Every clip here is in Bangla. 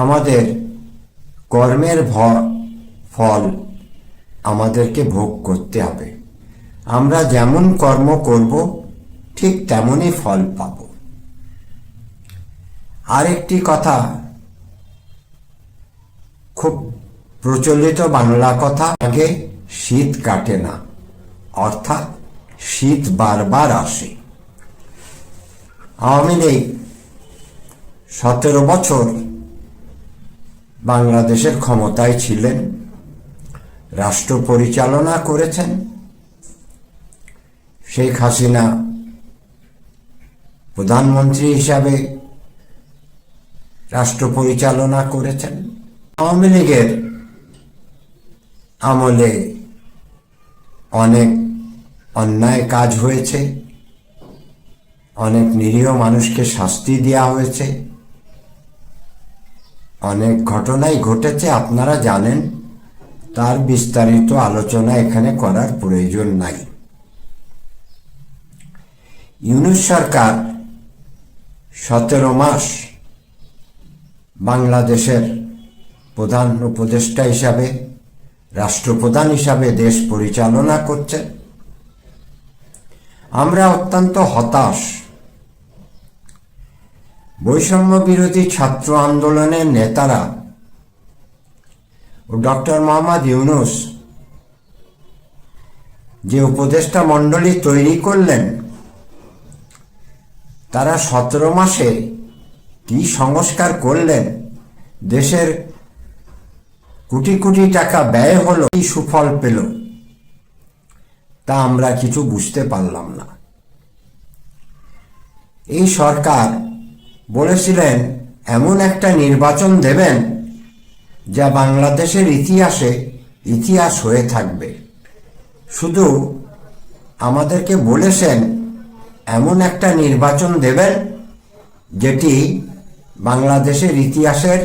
আমাদের কর্মের ফল আমাদেরকে ভোগ করতে হবে। আমরা যেমন কর্ম করব ঠিক তেমনই ফল পাব। আরেকটি কথা, খুব প্রচলিত বাংলা কথা, আগে শীত কাটে না, অর্থাৎ শীত বারবার আসে। আওয়ামী লীগ 17 বছর বাংলাদেশের ক্ষমতায় ছিলেন, রাষ্ট্র পরিচালনা করেছেন। শেখ হাসিনা প্রধানমন্ত্রী হিসাবে রাষ্ট্র পরিচালনা করেছেন। আওয়ামী লীগের আমলে অনেক অন্যায় কাজ হয়েছে, অনেক নিরীহ মানুষকে শাস্তি দেওয়া হয়েছে, অনেক ঘটনাই ঘটেছে, আপনারা জানেন। তার বিস্তারিত আলোচনা এখানে করার প্রয়োজন নাই। ইউনূস সরকার 17 মাস বাংলাদেশের প্রধান উপদেষ্টা হিসাবে, রাষ্ট্রপ্রধান হিসাবে দেশ পরিচালনা করছে। আমরা অত্যন্ত হতাশ। বৈষম্য বিরোধী ছাত্র আন্দোলনের নেতারা ও ডক্টর মোহাম্মদ ইউনূস যে উপদেষ্টা মণ্ডলী তৈরি করলেন, তারা 17 মাসে কি সংস্কার করলেন, দেশের কোটি কোটি টাকা ব্যয় হলো, কি সুফল পেল, তা আমরা কিছু বুঝতে পারলাম না। এই সরকার বলেছিলেন এমন একটা নির্বাচন দেবেন যা বাংলাদেশের ইতিহাস হয়ে থাকবে। শুধু আমাদেরকে বলেছেন এমন একটা নির্বাচন দেবেন যেটি বাংলাদেশের ইতিহাসের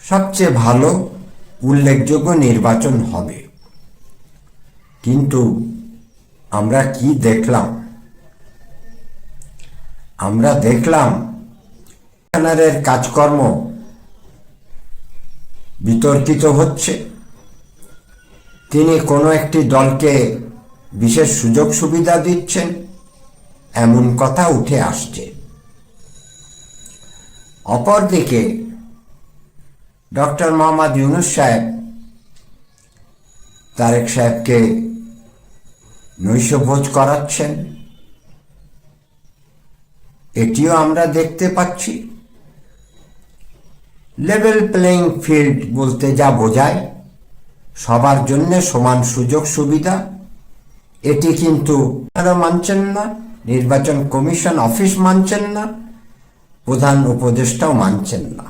সবচেয়ে ভালো উল্লেখযোগ্য নির্বাচন হবে। কিন্তু আমরা কি দেখলাম? আমরা দেখলাম কমিশনারের কাজকর্ম বিতর্কিত হচ্ছে। তিনি কোনো একটি দলকে বিশেষ সুযোগ সুবিধা দিচ্ছেন, এমন কথা উঠে আসছে। অপরদিকে ডক্টর মোহাম্মদ ইউনূস সাহেব তারেক সাহেবকে নৈশভোজ করাচ্ছেন, এটিও আমরা দেখতে পাচ্ছি। লেভেল প্লেইং ফিল্ড বলতে যা বোঝায় সবার জন্য সমান সুযোগ সুবিধা, এটি কিন্তু মানছেন না, নির্বাচন কমিশন অফিস মানছেন না, প্রধান উপদেষ্টাও মানছেন না।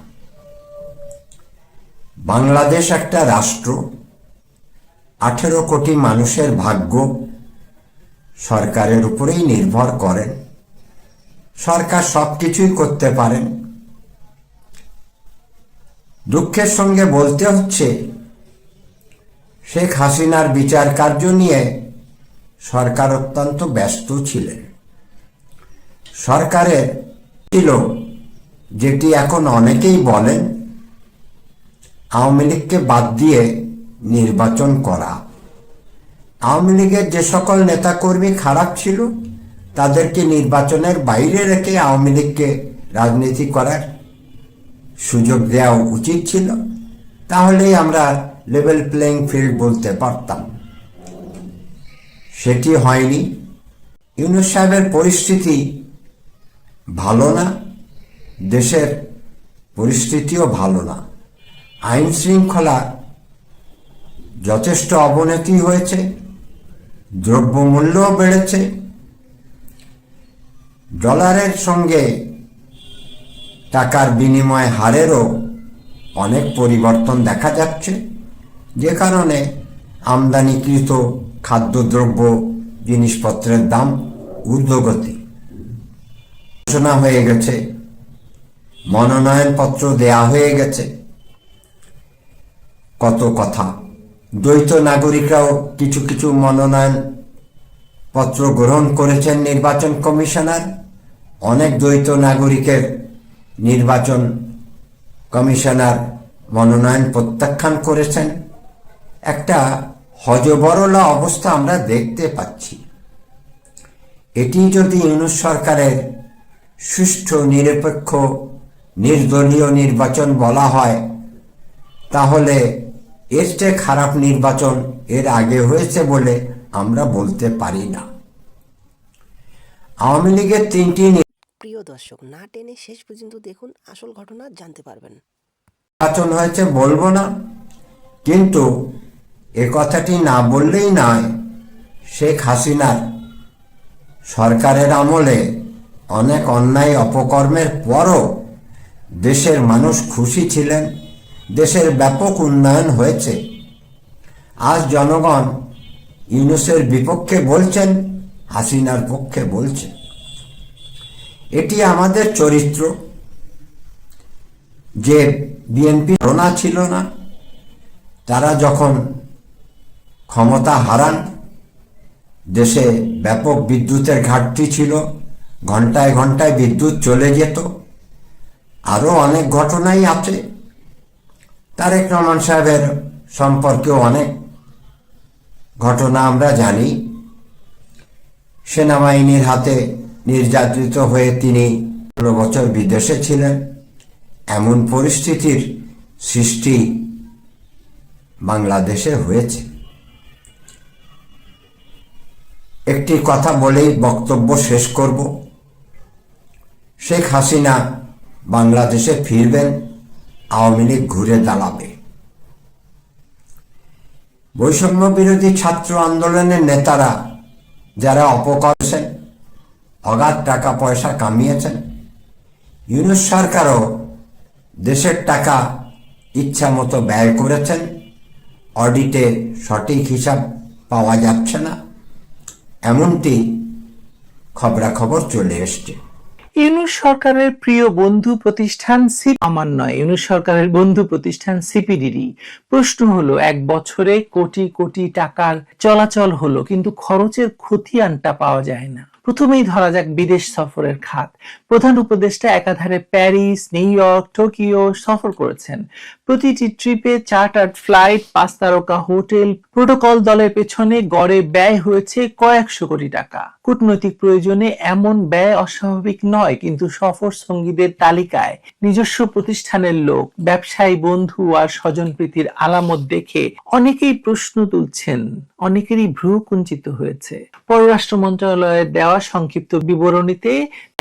বাংলাদেশ একটা রাষ্ট্র, 18 কোটি মানুষের ভাগ্য সরকারের উপরেই নির্ভর করেন। সরকার সবকিছুই করতে পারেন। দুঃখের সঙ্গে বলতে হচ্ছে, শেখ হাসিনার বিচার কার্য নিয়ে সরকার অত্যন্ত ব্যস্ত ছিলেন। সরকারের ছিল যেটি এখন অনেকেই বলেন আওয়ামী লীগকে বাদ দিয়ে নির্বাচন করা। আওয়ামী লীগের যে সকল নেতাকর্মী খারাপ ছিল তাদেরকে নির্বাচনের বাইরে রেখে আওয়ামী লীগকে রাজনীতি করার সুযোগ দেওয়া উচিত ছিল, তাহলেই আমরা লেভেল প্লেইং ফিল্ড বলতে পারতাম। সেটি হয়নি। ইউনূস সাহেবের পরিস্থিতি ভালো না, দেশের পরিস্থিতিও ভালো না। আইন শৃঙ্খলা যথেষ্ট অবনতি হয়েছে, দ্রব্যমূল্যও বেড়েছে, ডলারের সঙ্গে টাকার বিনিময় হারেরও অনেক পরিবর্তন দেখা যাচ্ছে, যে কারণে আমদানিকৃত খাদ্যদ্রব্য জিনিসপত্রের দাম ঊর্ধ্বগতি। ঘোষণা হয়ে গেছে, মনোনয়নপত্র দেয়া হয়ে গেছে, কত কথা। দ্বৈত নাগরিকরাও কিছু কিছু মনোনয়ন পত্র গ্রহণ করেছেন নির্বাচন কমিশনার। অনেক দ্বৈত নাগরিকের নির্বাচন কমিশনার মনোনয়ন প্রত্যাখ্যান করেছেন। একটা হযবরল অবস্থা আমরা দেখতে পাচ্ছি। এটি যদি ইউনূস সরকারের সুষ্ঠু, নিরপেক্ষ, নির্দলীয় নির্বাচন বলা হয়, তাহলে এর চেয়ে খারাপ নির্বাচন এর আগে হয়েছে বলে আমরা বলতে পারি না। আওয়ামী লীগের 3টি প্রিয় দর্শক, না টেনে শেষ পর্যন্ত দেখুন, আসল ঘটনা জানতে পারবেন। নির্বাচন হয়েছে বলবো না, কিন্তু এ কথাটি না বললেই নয়। শেখ হাসিনার সরকারের আমলে অনেক অন্যায় অপকর্মের পরও দেশের মানুষ খুশি ছিলেন, দেশের ব্যাপক উন্নয়ন হয়েছে। আজ জনগণ ইউনূসের বিপক্ষে বলছেন, হাসিনার পক্ষে বলছেন। এটি আমাদের চরিত্র। যে বিএনপি ধারণা ছিল না, তারা যখন ক্ষমতা হারান, দেশে ব্যাপক বিদ্যুতের ঘাটতি ছিল, ঘন্টায় ঘন্টায় বিদ্যুৎ চলে যেত। আরও অনেক ঘটনাই আছে। তারেক রহমান সাহেবের সম্পর্কেও অনেক ঘটনা আমরা জানি। সেনাবাহিনীর হাতে নির্যাতিত হয়ে তিনি 15 বছর বিদেশে ছিলেন। এমন পরিস্থিতির সৃষ্টি বাংলাদেশে হয়েছে। একটি কথা বলেই বক্তব্য শেষ করব। শেখ হাসিনা বাংলাদেশে ফিরবেন, আওয়ামী লীগ ঘুরে দাঁড়াবে। বৈষম্য বিরোধী ছাত্র আন্দোলনের নেতারা যারা অপকরেছেন, অগাধ টাকা পয়সা কামিয়েছেন, ইউনূস সরকারও দেশের টাকা ইচ্ছা মতো ব্যয় করেছেন। অডিটে সঠিক হিসাব পাওয়া যাচ্ছে না, এমনটি খবরাখবর চলে এসছে। ইউনূস সরকারের প্রিয় বন্ধু প্রতিষ্ঠান আমার নয়, ইউনূস সরকারের বন্ধু প্রতিষ্ঠান সিপিডিডি। প্রশ্ন হলো, 1 বছরে কোটি কোটি টাকার চলাচল হলো, কিন্তু খরচের খতিয়ানটা পাওয়া যায় না। প্রথমেই ধরা যাক বিদেশ সফরের খাত। প্রধান উপদেষ্টা একাধারে প্যারিস, নিউ ইয়র্ক, টোকিও সফর করেছেন। প্রতিটি ট্রিপে চার্টার্ড ফ্লাইট, 5 তারকা হোটেল, প্রোটোকল দলের পেছনে গড়ে ব্যয় হয়েছে কয়েকশো কোটি টাকা। কূটনৈতিক প্রয়োজনে এমন ব্যয় অস্বাভাবিক নয়, কিন্তু সফর সঙ্গীদের তালিকায় নিজস্ব প্রতিষ্ঠানের লোক, ব্যবসায়ী বন্ধু আর স্বজনপ্রীতির আলামত দেখে অনেকেই প্রশ্ন তুলছেন, অনেকেরই ভ্রু কুঞ্চিত হয়েছে। পররাষ্ট্র মন্ত্রণালয়ের দেওয়া সংক্ষিপ্ত বিবরণীতে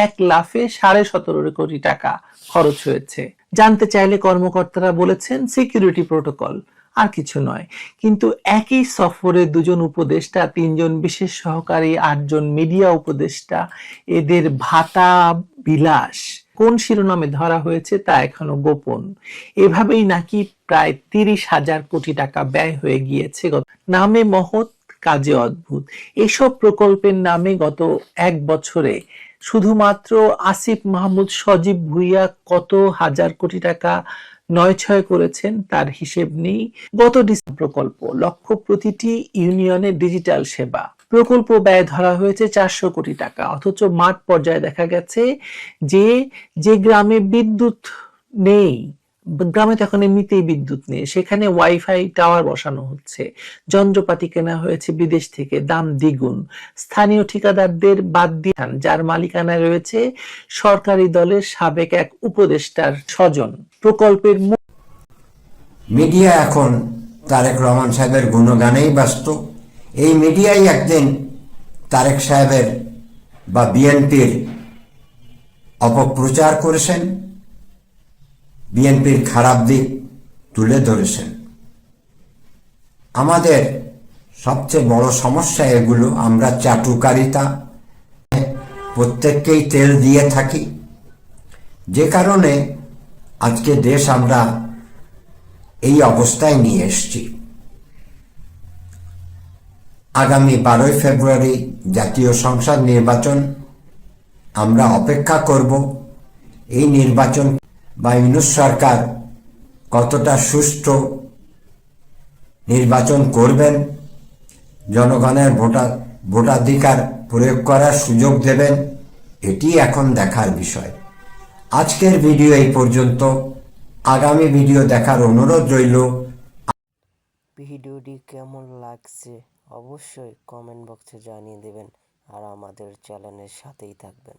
1 লাফে 17.5 কোটি টাকা খরচ হয়েছে। জানতে চাইলে কর্মকর্তারা বলেছেন সিকিউরিটি প্রোটোকল, আর কিছু নয়। কিন্তু একই সফরে 2 জন উপদেষ্টা, 3 জন বিশেষ সহকারী, 8 জন মিডিয়া উপদেষ্টা, এদের ভাতা বিলাস কোন শিরোনামে ধরা হয়েছে তা এখনো গোপন। এভাবেই নাকি প্রায় 30,000 কোটি টাকা ব্যয় হয়ে গিয়েছে। নামে মহৎ, কাজে অদ্ভুত। এসব প্রকল্পের নামে গত 1 বছরে শুধুমাত্র আসিফ মাহমুদ, সজীব ভুইয়া কত হাজার কোটি টাকা নয়-ছয় করেছেন তার হিসেব নেই। গত ডিসেম্বর প্রকল্প, লক্ষ্য প্রতিটি ইউনিয়নে ডিজিটাল সেবা। প্রকল্প ব্যয় ধরা হয়েছে 400 কোটি টাকা, অথচ মাঠ পর্যায়ে দেখা গেছে যে গ্রামে বিদ্যুৎ নেই, গ্রামে তো এখন এমনিতেই বিদ্যুৎ নেই, সেখানে ওয়াইফাই টাওয়ার বসানো হচ্ছে। যন্ত্রপাতি কেনা হয়েছে বিদেশ থেকে, দাম দ্বিগুণ। স্থানীয় ঠিকাদারদের বাদ দিয়ে, যার মালিকানায় রয়েছে সরকারি দলের সাবেক এক উপদেষ্টার স্বজন। প্রকল্পের মিডিয়া এখন তারেক রহমান সাহেবের গুণগানেই ব্যস্ত। এই মিডিয়াই একদিন তারেক সাহেবের বা বিএনপির অপপ্রচার করেছেন, বিএনপির খারাপ দিক তুলে ধরেছেন। আমাদের সবচেয়ে বড় সমস্যা এগুলো। আমরা চাটুকারিতা, প্রত্যেককেই তেল দিয়ে থাকি, যে কারণে আজকে দেশ আমরা এই অবস্থায় নিয়ে এসেছি। আগামী 12ই ফেব্রুয়ারি জাতীয় সংসদ নির্বাচন, আমরা অপেক্ষা করব এই নির্বাচন বা ইউনূস সরকার কতটা সুষ্ঠু নির্বাচন করবেন, জনগণের ভোটাধিকার প্রয়োগ করার সুযোগ দেবেন, এটি এখন দেখার বিষয়। আজকের ভিডিও এই পর্যন্ত। আগামী ভিডিও দেখার অনুরোধ রইল। ভিডিওটি কেমন লাগছে অবশ্যই কমেন্ট বক্সে জানিয়ে দেবেন আর আমাদের চ্যানেলের সাথেই থাকবেন।